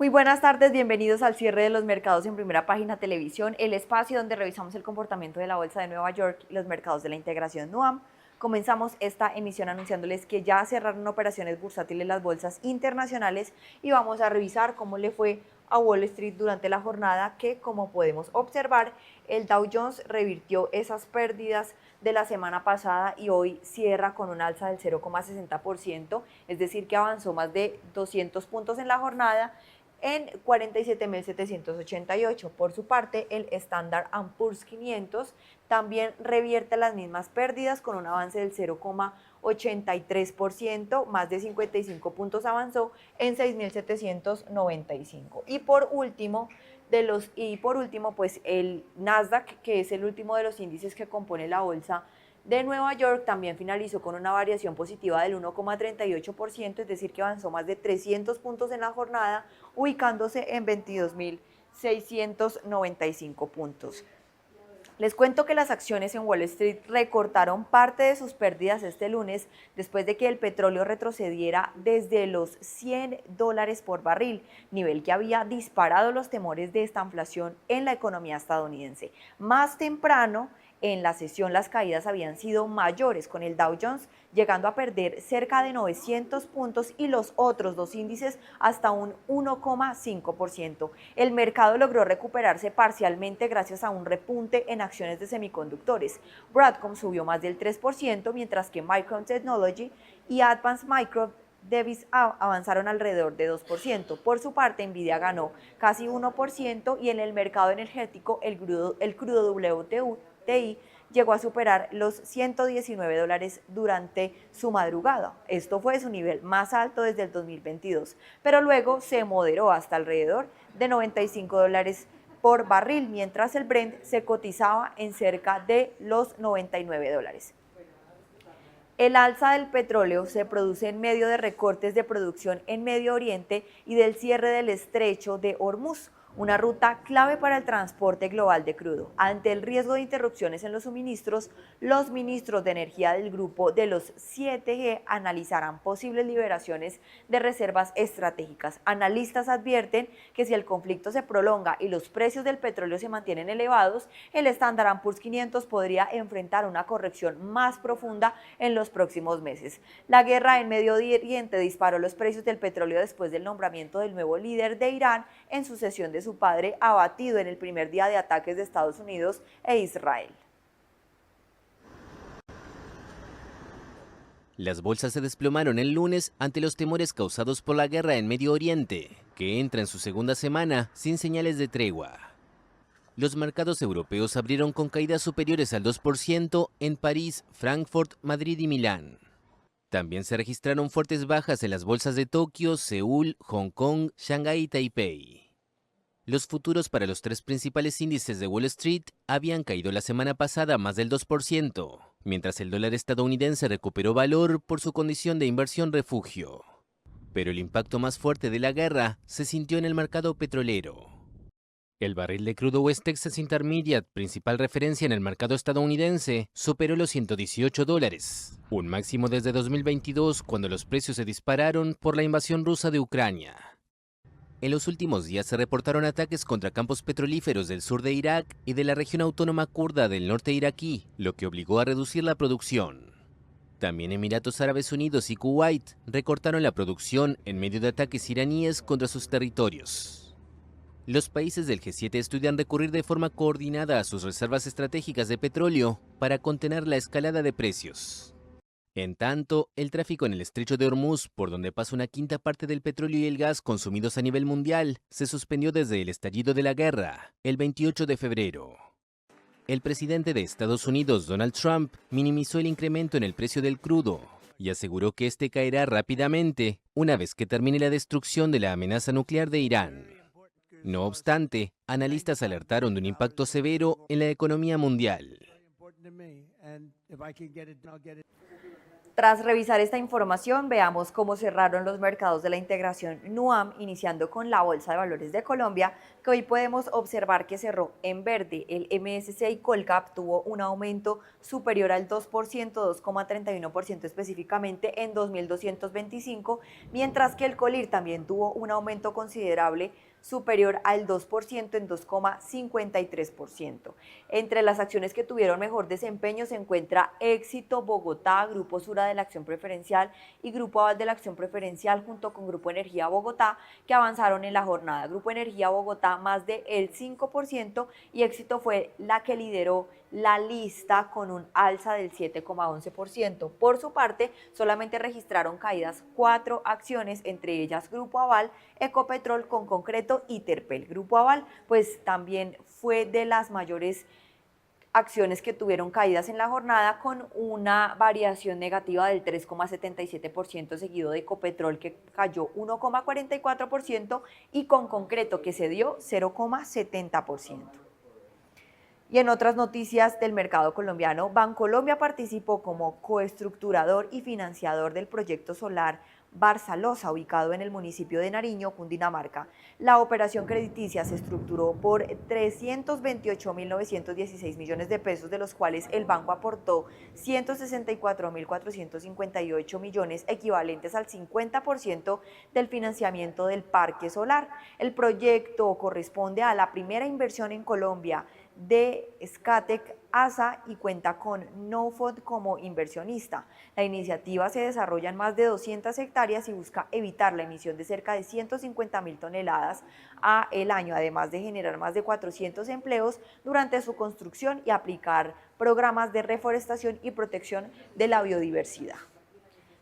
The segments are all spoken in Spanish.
Muy buenas tardes, bienvenidos al cierre de los mercados en Primera Página Televisión, el espacio donde revisamos el comportamiento de la Bolsa de Nueva York y los mercados de la integración NUAM. Comenzamos esta emisión anunciándoles que ya cerraron operaciones bursátiles las bolsas internacionales y vamos a revisar cómo le fue a Wall Street durante la jornada que, como podemos observar, el Dow Jones revirtió esas pérdidas de la semana pasada y hoy cierra con un alza del 0,60%, es decir que avanzó más de 200 puntos en la jornada en 47.788. Por su parte, el Standard & Poor's 500 también revierte las mismas pérdidas con un avance del 0,83%, más de 55 puntos avanzó en 6.795. Y por último, pues el Nasdaq, que es el último de los índices que compone la bolsa de Nueva York, también finalizó con una variación positiva del 1,38%, es decir que avanzó más de 300 puntos en la jornada, ubicándose en 22.695 puntos. Les cuento que las acciones en Wall Street recortaron parte de sus pérdidas este lunes después de que el petróleo retrocediera desde los $100 por barril, nivel que había disparado los temores de estanflación en la economía estadounidense. Más temprano, en la sesión, las caídas habían sido mayores, con el Dow Jones llegando a perder cerca de 900 puntos y los otros dos índices hasta un 1,5%. El mercado logró recuperarse parcialmente gracias a un repunte en acciones de semiconductores. Broadcom subió más del 3%, mientras que Micron Technology y Advanced Micro Devices avanzaron alrededor de 2%. Por su parte, Nvidia ganó casi 1% y en el mercado energético el crudo WTI llegó a superar los $119 durante su madrugada. Esto fue su nivel más alto desde el 2022, pero luego se moderó hasta alrededor de $95 por barril, mientras el Brent se cotizaba en cerca de los $99. El alza del petróleo se produce en medio de recortes de producción en Medio Oriente y del cierre del estrecho de Hormuz, una ruta clave para el transporte global de crudo. Ante el riesgo de interrupciones en los suministros, los ministros de energía del grupo de los 7G analizarán posibles liberaciones de reservas estratégicas. Analistas advierten que si el conflicto se prolonga y los precios del petróleo se mantienen elevados, el Standard & Poor's 500 podría enfrentar una corrección más profunda en los próximos meses. La guerra en Medio Oriente disparó los precios del petróleo después del nombramiento del nuevo líder de Irán en sucesión de su padre, abatido en el primer día de ataques de Estados Unidos e Israel. Las bolsas se desplomaron el lunes ante los temores causados por la guerra en Medio Oriente, que entra en su segunda semana sin señales de tregua. Los mercados europeos abrieron con caídas superiores al 2% en París, Frankfurt, Madrid y Milán. También se registraron fuertes bajas en las bolsas de Tokio, Seúl, Hong Kong, Shanghái y Taipei. Los futuros para los tres principales índices de Wall Street habían caído la semana pasada más del 2%, mientras el dólar estadounidense recuperó valor por su condición de inversión refugio. Pero el impacto más fuerte de la guerra se sintió en el mercado petrolero. El barril de crudo West Texas Intermediate, principal referencia en el mercado estadounidense, superó los $118, un máximo desde 2022 cuando los precios se dispararon por la invasión rusa de Ucrania. En los últimos días se reportaron ataques contra campos petrolíferos del sur de Irak y de la región autónoma kurda del norte iraquí, lo que obligó a reducir la producción. También Emiratos Árabes Unidos y Kuwait recortaron la producción en medio de ataques iraníes contra sus territorios. Los países del G7 estudian recurrir de forma coordinada a sus reservas estratégicas de petróleo para contener la escalada de precios. En tanto, el tráfico en el estrecho de Hormuz, por donde pasa una quinta parte del petróleo y el gas consumidos a nivel mundial, se suspendió desde el estallido de la guerra, el 28 de febrero. El presidente de Estados Unidos, Donald Trump, minimizó el incremento en el precio del crudo y aseguró que este caerá rápidamente una vez que termine la destrucción de la amenaza nuclear de Irán. No obstante, analistas alertaron de un impacto severo en la economía mundial. Tras revisar esta información, veamos cómo cerraron los mercados de la integración NUAM, iniciando con la Bolsa de Valores de Colombia, que hoy podemos observar que cerró en verde. El MSCI Colcap tuvo un aumento superior al 2%, 2,31% específicamente en 2.225, mientras que el Colir también tuvo un aumento considerable superior al 2% en 2,53%. Entre las acciones que tuvieron mejor desempeño se encuentra Éxito Bogotá, Grupo Sura de la Acción Preferencial y Grupo Aval de la Acción Preferencial junto con Grupo Energía Bogotá, que avanzaron en la jornada. Grupo Energía Bogotá más del 5% y Éxito fue la que lideró la lista con un alza del 7,11%. Por su parte, solamente registraron caídas 4 acciones, entre ellas Grupo Aval, Ecopetrol, Concreto y Terpel. Grupo Aval, pues también fue de las mayores acciones que tuvieron caídas en la jornada, con una variación negativa del 3,77%, seguido de Ecopetrol, que cayó 1,44%, y Concreto, que se dio 0,70%. Y en otras noticias del mercado colombiano, Bancolombia participó como coestructurador y financiador del proyecto solar Barzalosa, ubicado en el municipio de Nariño, Cundinamarca. La operación crediticia se estructuró por 328.916 millones de pesos, de los cuales el banco aportó 164.458 millones, equivalentes al 50% del financiamiento del parque solar. El proyecto corresponde a la primera inversión en Colombia de Scatec ASA y cuenta con Nofod como inversionista. La iniciativa se desarrolla en más de 200 hectáreas y busca evitar la emisión de cerca de 150.000 toneladas al año, además de generar más de 400 empleos durante su construcción y aplicar programas de reforestación y protección de la biodiversidad.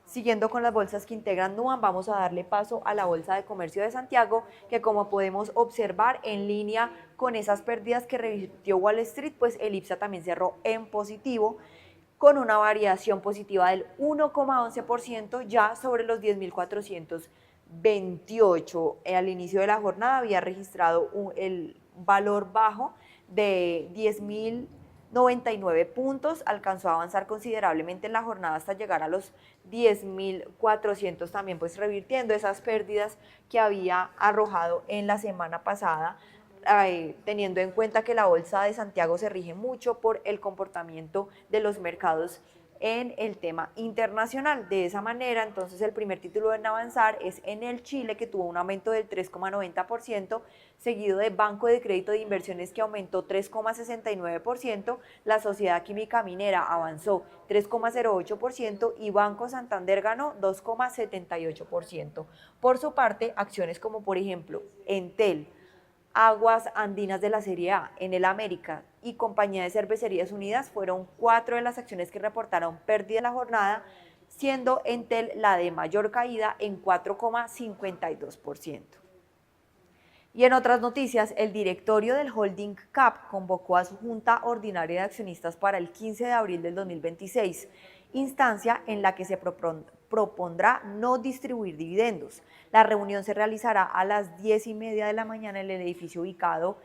Siguiendo con las bolsas que integran NUAM, vamos a darle paso a la Bolsa de Comercio de Santiago, que como podemos observar en línea con esas pérdidas que revirtió Wall Street, pues el IPSA también cerró en positivo, con una variación positiva del 1,11% ya sobre los 10.428. Al inicio de la jornada había registrado el valor bajo de 10.099 puntos, alcanzó a avanzar considerablemente en la jornada hasta llegar a los 10.400, también pues revirtiendo esas pérdidas que había arrojado en la semana pasada, teniendo en cuenta que la Bolsa de Santiago se rige mucho por el comportamiento de los mercados en el tema internacional. De esa manera, entonces, el primer título en avanzar es Enel Chile, que tuvo un aumento del 3,90%, seguido de Banco de Crédito de Inversiones, que aumentó 3,69%, la Sociedad Química Minera avanzó 3,08% y Banco Santander ganó 2,78%. Por su parte, acciones como por ejemplo Entel, Aguas Andinas de la Serie A, Enel América y Compañía de Cervecerías Unidas fueron 4 de las acciones que reportaron pérdida en la jornada, siendo Entel la de mayor caída en 4,52%. Y en otras noticias, el directorio del Holding CAP convocó a su Junta Ordinaria de Accionistas para el 15 de abril del 2026, instancia en la que se propondrá no distribuir dividendos. La reunión se realizará a las 10:30 de la mañana en el edificio ubicado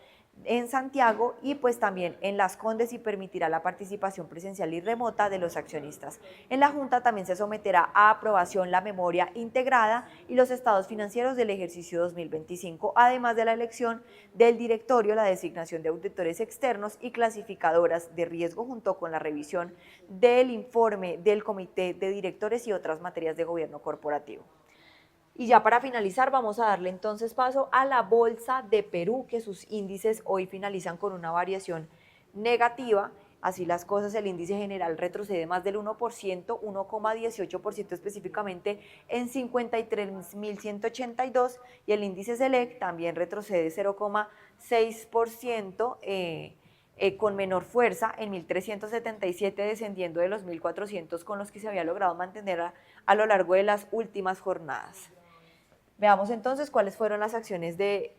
en Santiago y pues también en Las Condes, y permitirá la participación presencial y remota de los accionistas. En la Junta también se someterá a aprobación la memoria integrada y los estados financieros del ejercicio 2025, además de la elección del directorio, la designación de auditores externos y clasificadoras de riesgo, junto con la revisión del informe del comité de directores y otras materias de gobierno corporativo. Y ya para finalizar, vamos a darle entonces paso a la Bolsa de Perú, que sus índices hoy finalizan con una variación negativa. Así las cosas, el índice general retrocede más del 1%, 1,18% específicamente en 53.182, y el índice Select también retrocede 0,6%, con menor fuerza en 1.377, descendiendo de los 1.400 con los que se había logrado mantener a lo largo de las últimas jornadas. Veamos entonces cuáles fueron las acciones de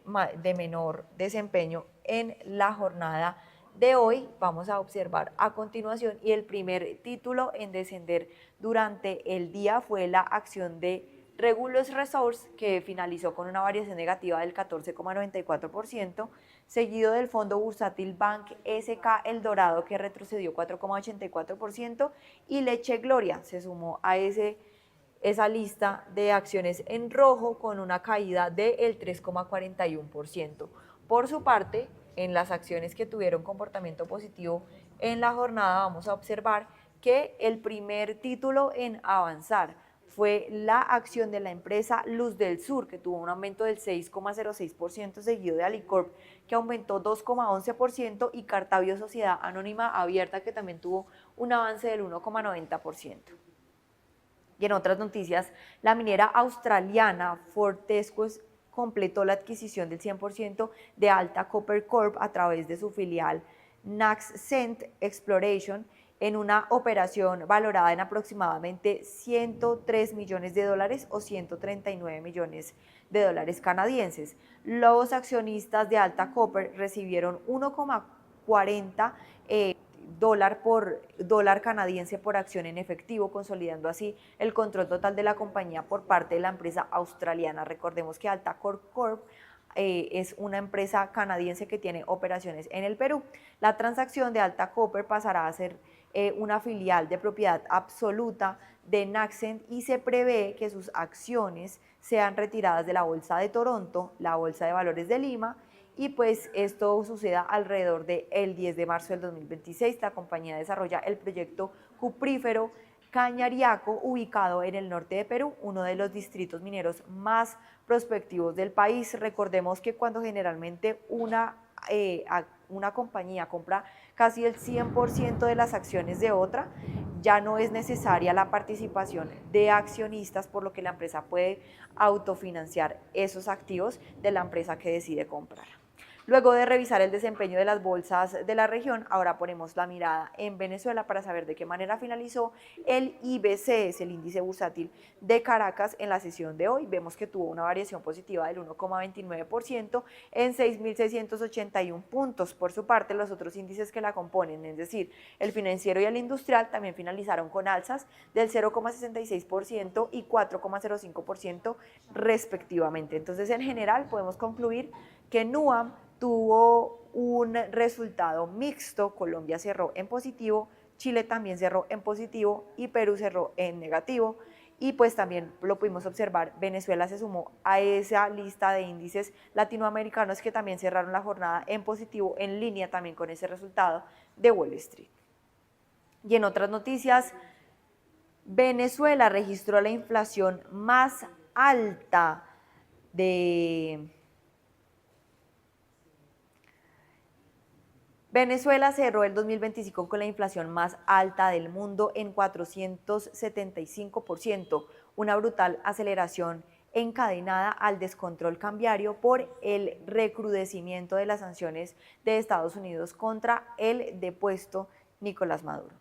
menor desempeño en la jornada de hoy. Vamos a observar a continuación, y el primer título en descender durante el día fue la acción de Regulus Resources, que finalizó con una variación negativa del 14,94%, seguido del fondo bursátil Bank SK El Dorado, que retrocedió 4,84%, y Leche Gloria se sumó a esa lista de acciones en rojo con una caída del 3,41%. Por su parte, en las acciones que tuvieron comportamiento positivo en la jornada, vamos a observar que el primer título en avanzar fue la acción de la empresa Luz del Sur, que tuvo un aumento del 6,06%, seguido de Alicorp, que aumentó 2,11%, y Cartavio Sociedad Anónima Abierta, que también tuvo un avance del 1,90%. Y en otras noticias, la minera australiana Fortescue completó la adquisición del 100% de Alta Copper Corp a través de su filial Naxcent Exploration, en una operación valorada en aproximadamente 103 millones de dólares o 139 millones de dólares canadienses. Los accionistas de Alta Copper recibieron 1,40 dólar canadiense por acción en efectivo, consolidando así el control total de la compañía por parte de la empresa australiana. Recordemos que Alta Corp es una empresa canadiense que tiene operaciones en el Perú. La transacción de Alta Copper pasará a ser una filial de propiedad absoluta de Naxcent, y se prevé que sus acciones sean retiradas de la Bolsa de Toronto, la Bolsa de Valores de Lima, y pues esto suceda alrededor del 10 de marzo del 2026. La compañía desarrolla el proyecto cuprífero Cañariaco, ubicado en el norte de Perú, uno de los distritos mineros más prospectivos del país. Recordemos que cuando generalmente una compañía compra casi el 100% de las acciones de otra, ya no es necesaria la participación de accionistas, por lo que la empresa puede autofinanciar esos activos de la empresa que decide comprar. Luego de revisar el desempeño de las bolsas de la región, ahora ponemos la mirada en Venezuela para saber de qué manera finalizó el IBC, es el índice bursátil de Caracas, en la sesión de hoy. Vemos que tuvo una variación positiva del 1,29% en 6.681 puntos. Por su parte, los otros índices que la componen, es decir, el financiero y el industrial, también finalizaron con alzas del 0,66% y 4,05% respectivamente. Entonces, en general, podemos concluir que NUAM tuvo un resultado mixto. Colombia cerró en positivo, Chile también cerró en positivo y Perú cerró en negativo. Y pues también lo pudimos observar, Venezuela se sumó a esa lista de índices latinoamericanos que también cerraron la jornada en positivo, en línea también con ese resultado de Wall Street. Y en otras noticias, Venezuela registró la inflación más alta Venezuela cerró el 2025 con la inflación más alta del mundo en 475%, una brutal aceleración encadenada al descontrol cambiario por el recrudecimiento de las sanciones de Estados Unidos contra el depuesto Nicolás Maduro.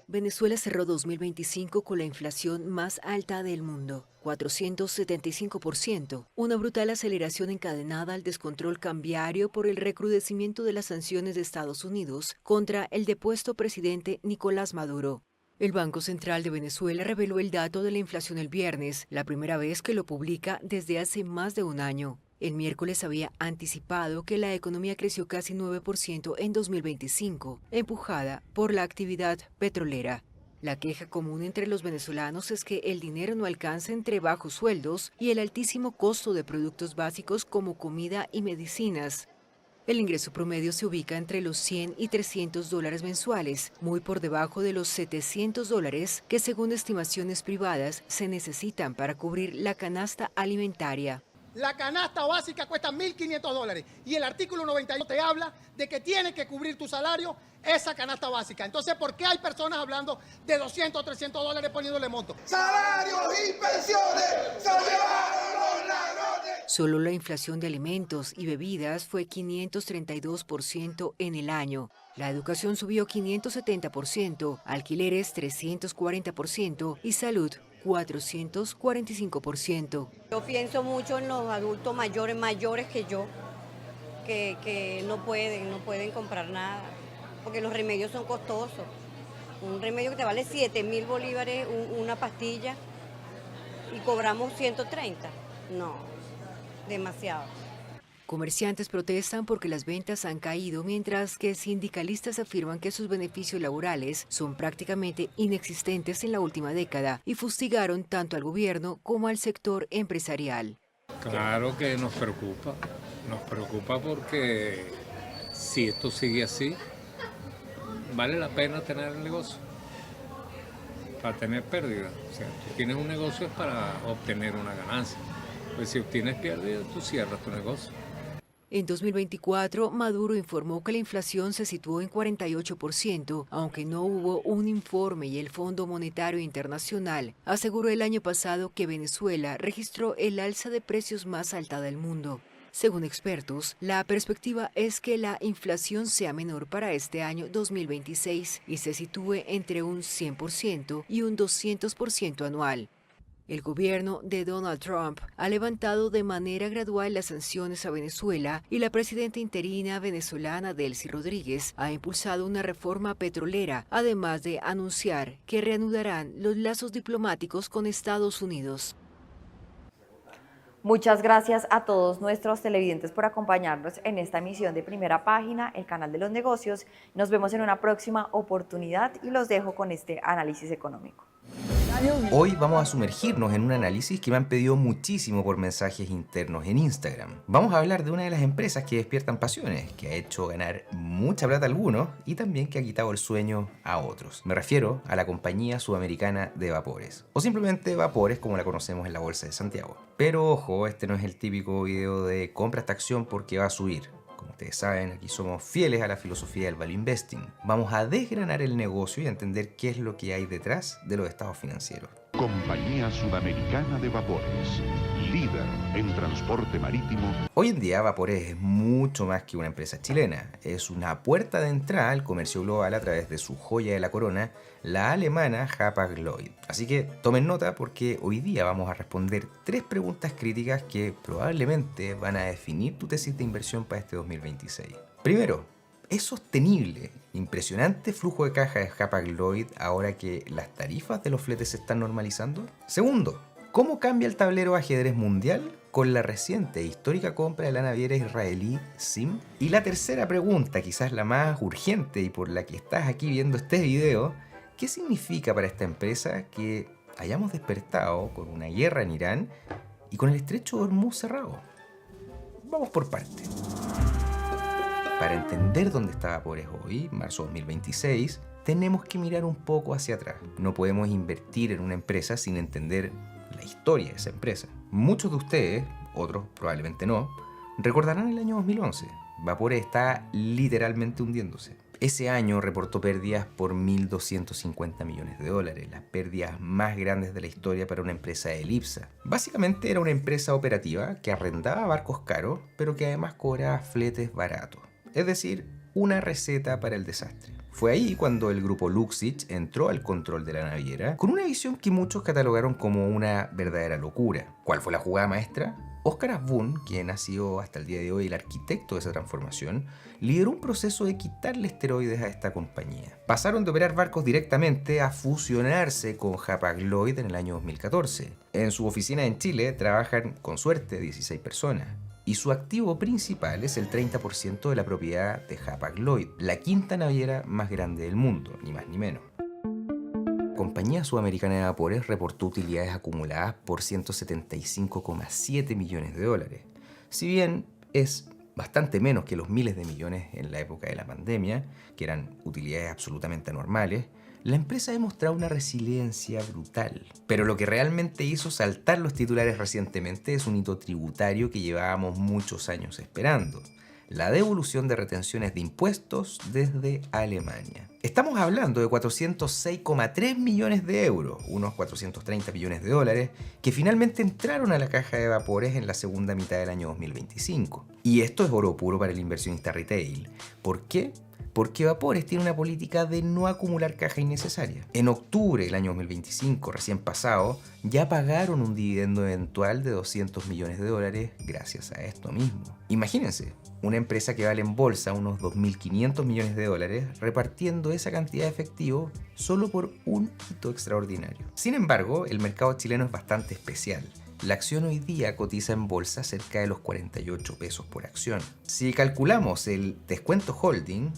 Venezuela cerró 2025 con la inflación más alta del mundo, 475%, una brutal aceleración encadenada al descontrol cambiario por el recrudecimiento de las sanciones de Estados Unidos contra el depuesto presidente Nicolás Maduro. El Banco Central de Venezuela reveló el dato de la inflación el viernes, la primera vez que lo publica desde hace más de un año. El miércoles había anticipado que la economía creció casi 9% en 2025, empujada por la actividad petrolera. La queja común entre los venezolanos es que el dinero no alcanza entre bajos sueldos y el altísimo costo de productos básicos como comida y medicinas. El ingreso promedio se ubica entre los 100 y 300 dólares mensuales, muy por debajo de los 700 dólares que, según estimaciones privadas, se necesitan para cubrir la canasta alimentaria. La canasta básica cuesta 1.500 dólares y el artículo 91 te habla de que tiene que cubrir tu salario esa canasta básica. Entonces, ¿por qué hay personas hablando de 200 o 300 dólares poniéndole monto? ¡Salarios y pensiones se llevaron los ladrones! Solo la inflación de alimentos y bebidas fue 532% en el año. La educación subió 570%, alquileres 340% y salud 445%. Yo pienso mucho en los adultos mayores que yo, que no pueden comprar nada, porque los remedios son costosos. Un remedio que te vale 7.000 bolívares una pastilla y cobramos 130. No, demasiado. Comerciantes protestan porque las ventas han caído, mientras que sindicalistas afirman que sus beneficios laborales son prácticamente inexistentes en la última década y fustigaron tanto al gobierno como al sector empresarial. Claro que nos preocupa porque si esto sigue así, vale la pena tener el negocio, para tener pérdida. O sea, tú tienes un negocio es para obtener una ganancia, pues si obtienes pérdida, tú cierras tu negocio. En 2024, Maduro informó que la inflación se situó en 48%, aunque no hubo un informe y el Fondo Monetario Internacional aseguró el año pasado que Venezuela registró el alza de precios más alta del mundo. Según expertos, la perspectiva es que la inflación sea menor para este año 2026 y se sitúe entre un 100% y un 200% anual. El gobierno de Donald Trump ha levantado de manera gradual las sanciones a Venezuela y la presidenta interina venezolana Delcy Rodríguez ha impulsado una reforma petrolera, además de anunciar que reanudarán los lazos diplomáticos con Estados Unidos. Muchas gracias a todos nuestros televidentes por acompañarnos en esta emisión de Primera Página, el canal de los negocios. Nos vemos en una próxima oportunidad y los dejo con este análisis económico. Hoy vamos a sumergirnos en un análisis que me han pedido muchísimo por mensajes internos en Instagram. Vamos a hablar de una de las empresas que despiertan pasiones, que ha hecho ganar mucha plata a algunos y también que ha quitado el sueño a otros. Me refiero a la compañía sudamericana de vapores, o simplemente Vapores como la conocemos en la Bolsa de Santiago. Pero ojo, este no es el típico video de compra esta acción porque va a subir. Como ustedes saben, aquí somos fieles a la filosofía del value investing. Vamos a desgranar el negocio y a entender qué es lo que hay detrás de los estados financieros. Compañía Sudamericana de Vapores, líder en transporte marítimo. Hoy en día Vapores es mucho más que una empresa chilena. Es una puerta de entrada al comercio global a través de su joya de la corona, la alemana Hapag-Lloyd. Así que tomen nota porque hoy día vamos a responder 3 preguntas críticas que probablemente van a definir tu tesis de inversión para este 2026. Primero, ¿es sostenible el impresionante flujo de caja de Hapag-Lloyd ahora que las tarifas de los fletes se están normalizando? Segundo, ¿cómo cambia el tablero de ajedrez mundial con la reciente e histórica compra de la naviera israelí ZIM? Y la tercera pregunta, quizás la más urgente y por la que estás aquí viendo este video, ¿qué significa para esta empresa que hayamos despertado con una guerra en Irán y con el estrecho de Hormuz cerrado? Vamos por partes. Para entender dónde está Vapores hoy, marzo 2026, tenemos que mirar un poco hacia atrás. No podemos invertir en una empresa sin entender la historia de esa empresa. Muchos de ustedes, otros probablemente no, recordarán el año 2011. Vapores está literalmente hundiéndose. Ese año reportó pérdidas por 1.250 millones de dólares, las pérdidas más grandes de la historia para una empresa de Elipsa. Básicamente era una empresa operativa que arrendaba barcos caros, pero que además cobraba fletes baratos. Es decir, una receta para el desastre. Fue ahí cuando el grupo Luxich entró al control de la naviera con una visión que muchos catalogaron como una verdadera locura. ¿Cuál fue la jugada maestra? Oscar Asbun, quien ha sido hasta el día de hoy el arquitecto de esa transformación, lideró un proceso de quitarle esteroides a esta compañía. Pasaron de operar barcos directamente a fusionarse con Hapag-Lloyd en el año 2014. En su oficina en Chile trabajan, con suerte, 16 personas. Y su activo principal es el 30% de la propiedad de Hapag-Lloyd, la quinta naviera más grande del mundo, ni más ni menos. La compañía sudamericana de vapores reportó utilidades acumuladas por 175,7 millones de dólares. Si bien es bastante menos que los miles de millones en la época de la pandemia, que eran utilidades absolutamente anormales, la empresa ha demostrado una resiliencia brutal. Pero lo que realmente hizo saltar los titulares recientemente es un hito tributario que llevábamos muchos años esperando: la devolución de retenciones de impuestos desde Alemania. Estamos hablando de 406,3 millones de euros, unos 430 millones de dólares, que finalmente entraron a la caja de Vapores en la segunda mitad del año 2025. Y esto es oro puro para el inversionista retail. ¿Por qué? porque Vapores tiene una política de no acumular caja innecesaria. En octubre del año 2025, recién pasado, ya pagaron un dividendo eventual de 200 millones de dólares gracias a esto mismo. Imagínense, una empresa que vale en bolsa unos 2.500 millones de dólares repartiendo esa cantidad de efectivo solo por un hito extraordinario. Sin embargo, el mercado chileno es bastante especial. La acción hoy día cotiza en bolsa cerca de los 48 pesos por acción. Si calculamos el descuento holding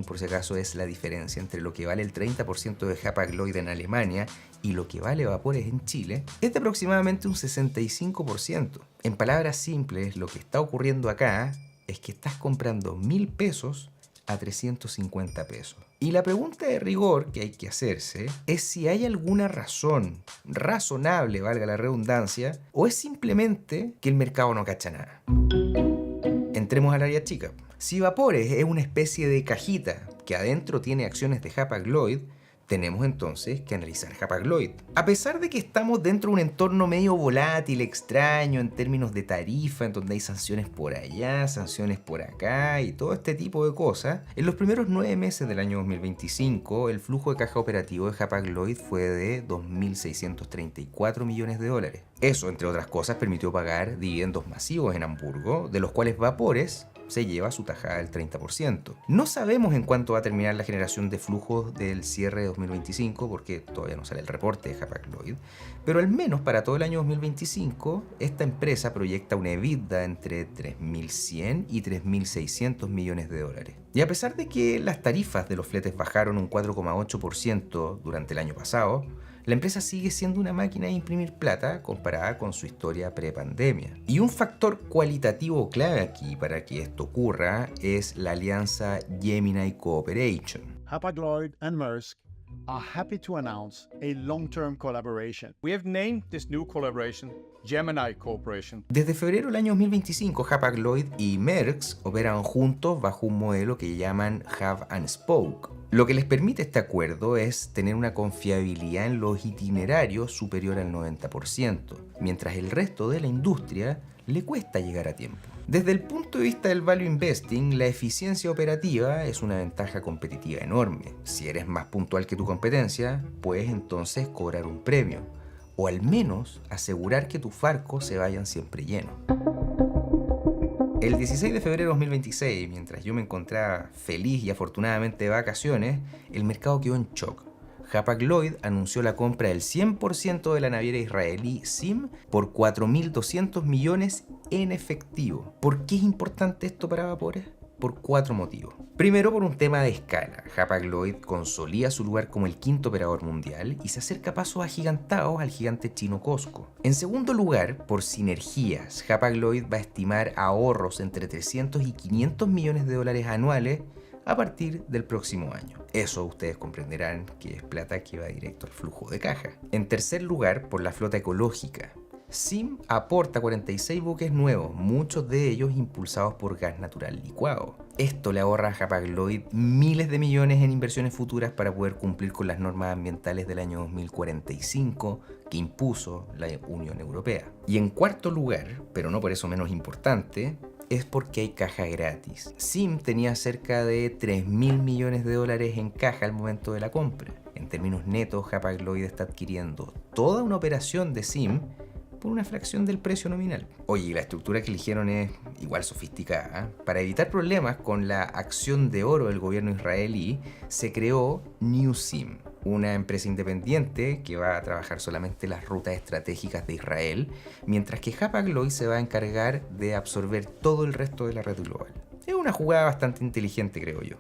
por si acaso es la diferencia entre lo que vale el 30% de Hapag-Lloyd en Alemania y lo que vale Vapores en Chile, es de aproximadamente un 65%. En palabras simples, lo que está ocurriendo acá es que estás comprando 1.000 pesos a 350 pesos. Y la pregunta de rigor que hay que hacerse es si hay alguna razón razonable, valga la redundancia, o es simplemente que el mercado no cacha nada. Entremos al área chica. Si Vapores es una especie de cajita que adentro tiene acciones de Hapag-Lloyd, tenemos entonces que analizar Hapag-Lloyd. A pesar de que estamos dentro de un entorno medio volátil, extraño en términos de tarifa, en donde hay sanciones por allá, sanciones por acá y todo este tipo de cosas, en los primeros 9 meses del año 2025 el flujo de caja operativo de Hapag-Lloyd fue de 2.634 millones de dólares. Eso, entre otras cosas, permitió pagar dividendos masivos en Hamburgo, de los cuales Vapores se lleva su tajada del 30%. No sabemos en cuánto va a terminar la generación de flujos del cierre de 2025, porque todavía no sale el reporte de Hapag-Lloyd, pero al menos para todo el año 2025, esta empresa proyecta una EBITDA entre 3.100 y 3.600 millones de dólares. Y a pesar de que las tarifas de los fletes bajaron un 4,8% durante el año pasado, la empresa sigue siendo una máquina de imprimir plata comparada con su historia pre-pandemia. Y un factor cualitativo clave aquí para que esto ocurra es la alianza Gemini Cooperation. Hapag-Lloyd and Maersk are happy to announce a long-term collaboration. We have named this new collaboration Gemini Cooperation. Desde febrero del año 2025, Hapag-Lloyd y Maersk operan juntos bajo un modelo que llaman Hub and Spoke. Lo que les permite este acuerdo es tener una confiabilidad en los itinerarios superior al 90%, mientras el resto de la industria le cuesta llegar a tiempo. Desde el punto de vista del value investing, la eficiencia operativa es una ventaja competitiva enorme. Si eres más puntual que tu competencia, puedes entonces cobrar un premio, o al menos asegurar que tus barcos se vayan siempre llenos. El 16 de febrero de 2026, mientras yo me encontraba feliz y afortunadamente de vacaciones, el mercado quedó en shock. Hapag-Lloyd anunció la compra del 100% de la naviera israelí ZIM por 4.200 millones en efectivo. ¿Por qué es importante esto para Vapores? Por 4 motivos. Primero, por un tema de escala. Hapag-Lloyd consolida su lugar como el quinto operador mundial y se acerca a pasos agigantados al gigante chino COSCO. En segundo lugar, por sinergias. Hapag-Lloyd va a estimar ahorros entre 300 y 500 millones de dólares anuales a partir del próximo año. Eso ustedes comprenderán que es plata que va directo al flujo de caja. En tercer lugar, por la flota ecológica. ZIM aporta 46 buques nuevos, muchos de ellos impulsados por gas natural licuado. Esto le ahorra a Hapag-Lloyd miles de millones en inversiones futuras para poder cumplir con las normas ambientales del año 2045 que impuso la Unión Europea. Y en cuarto lugar, pero no por eso menos importante, es porque hay caja gratis. ZIM tenía cerca de 3.000 millones de dólares en caja al momento de la compra. En términos netos, Hapag-Lloyd está adquiriendo toda una operación de ZIM por una fracción del precio nominal. Oye, la estructura que eligieron es igual sofisticada. Para evitar problemas con la acción de oro del gobierno israelí, se creó New ZIM, una empresa independiente que va a trabajar solamente las rutas estratégicas de Israel, mientras que Hapag-Lloyd se va a encargar de absorber todo el resto de la red global. Es una jugada bastante inteligente, creo yo.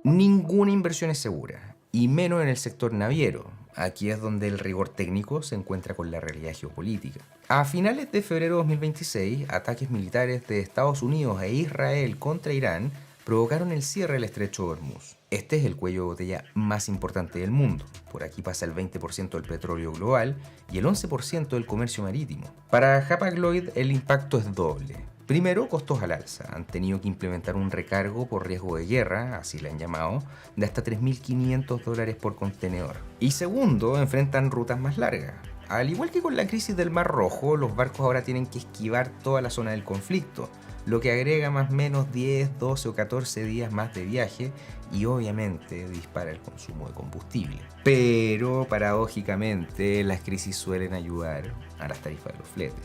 Ninguna inversión es segura, y menos en el sector naviero. Aquí es donde el rigor técnico se encuentra con la realidad geopolítica. A finales de febrero de 2026, ataques militares de Estados Unidos e Israel contra Irán provocaron el cierre del estrecho de Hormuz. Este es el cuello de botella más importante del mundo. Por aquí pasa el 20% del petróleo global y el 11% del comercio marítimo. Para Hapag-Lloyd el impacto es doble. Primero, costos al alza. Han tenido que implementar un recargo por riesgo de guerra, así le han llamado, de hasta $3.500 por contenedor. Y segundo, enfrentan rutas más largas. Al igual que con la crisis del Mar Rojo, los barcos ahora tienen que esquivar toda la zona del conflicto, lo que agrega más o menos 10, 12 o 14 días más de viaje y obviamente dispara el consumo de combustible. Pero paradójicamente las crisis suelen ayudar a las tarifas de los fletes.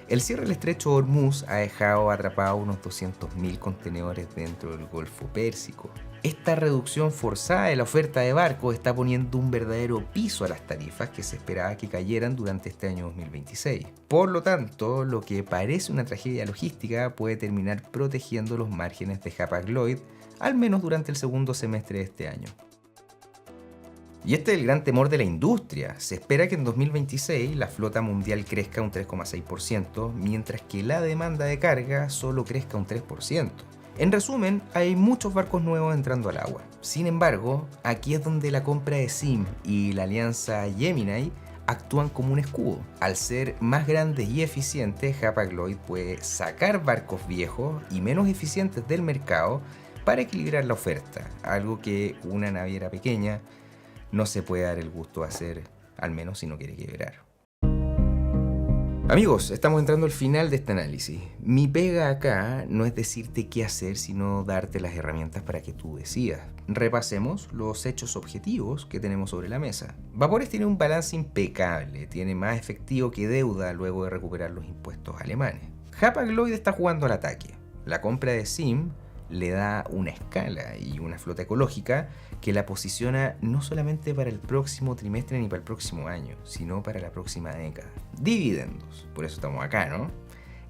El cierre del estrecho de Hormuz ha dejado atrapados unos 200.000 contenedores dentro del Golfo Pérsico. Esta reducción forzada de la oferta de barcos está poniendo un verdadero piso a las tarifas que se esperaba que cayeran durante este año 2026. Por lo tanto, lo que parece una tragedia logística puede terminar protegiendo los márgenes de Hapag-Lloyd, al menos durante el segundo semestre de este año. Y este es el gran temor de la industria. Se espera que en 2026 la flota mundial crezca un 3,6%, mientras que la demanda de carga solo crezca un 3%. En resumen, hay muchos barcos nuevos entrando al agua. Sin embargo, aquí es donde la compra de ZIM y la alianza Gemini actúan como un escudo. Al ser más grandes y eficientes, Hapag-Lloyd puede sacar barcos viejos y menos eficientes del mercado para equilibrar la oferta, algo que una naviera pequeña no se puede dar el gusto de hacer, al menos si no quiere quebrar. Amigos, estamos entrando al final de este análisis. Mi pega acá no es decirte qué hacer, sino darte las herramientas para que tú decidas. Repasemos los hechos objetivos que tenemos sobre la mesa. Vapores tiene un balance impecable, tiene más efectivo que deuda luego de recuperar los impuestos alemanes. Hapag-Lloyd está jugando al ataque. La compra de ZIM le da una escala y una flota ecológica que la posiciona no solamente para el próximo trimestre ni para el próximo año, sino para la próxima década. Dividendos, por eso estamos acá, ¿no?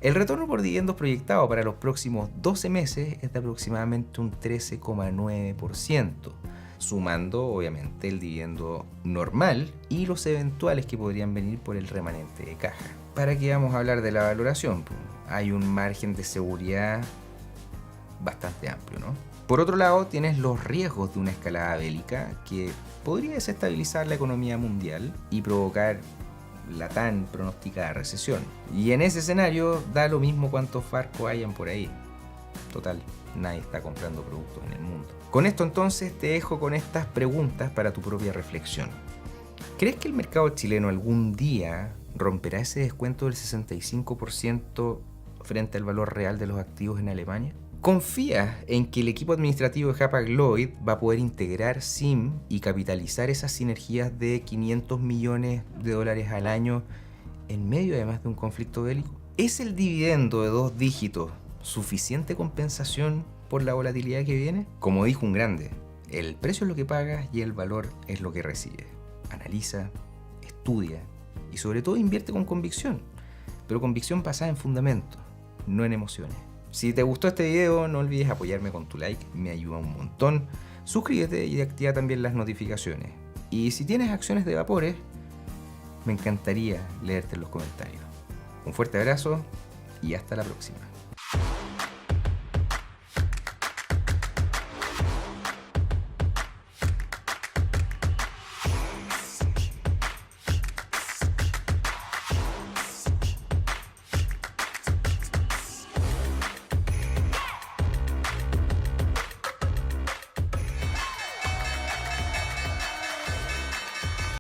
El retorno por dividendos proyectado para los próximos 12 meses es de aproximadamente un 13,9%, sumando obviamente el dividendo normal y los eventuales que podrían venir por el remanente de caja. ¿Para qué vamos a hablar de la valoración? Hay un margen de seguridad bastante amplio, ¿no? Por otro lado, tienes los riesgos de una escalada bélica que podría desestabilizar la economía mundial y provocar la tan pronosticada recesión. Y en ese escenario da lo mismo cuántos barcos hayan por ahí. Total, nadie está comprando productos en el mundo. Con esto entonces te dejo con estas preguntas para tu propia reflexión. ¿Crees que el mercado chileno algún día romperá ese descuento del 65% frente al valor real de los activos en Alemania? ¿Confías en que el equipo administrativo de Hapag-Lloyd va a poder integrar ZIM y capitalizar esas sinergias de $500 millones al año en medio además de un conflicto bélico? ¿Es el dividendo de 2 dígitos suficiente compensación por la volatilidad que viene? Como dijo un grande, el precio es lo que pagas y el valor es lo que recibes. Analiza, estudia y sobre todo invierte con convicción, pero convicción basada en fundamentos, no en emociones. Si te gustó este video, no olvides apoyarme con tu like, me ayuda un montón. Suscríbete y activa también las notificaciones. Y si tienes acciones de Vapores, me encantaría leerte en los comentarios. Un fuerte abrazo y hasta la próxima.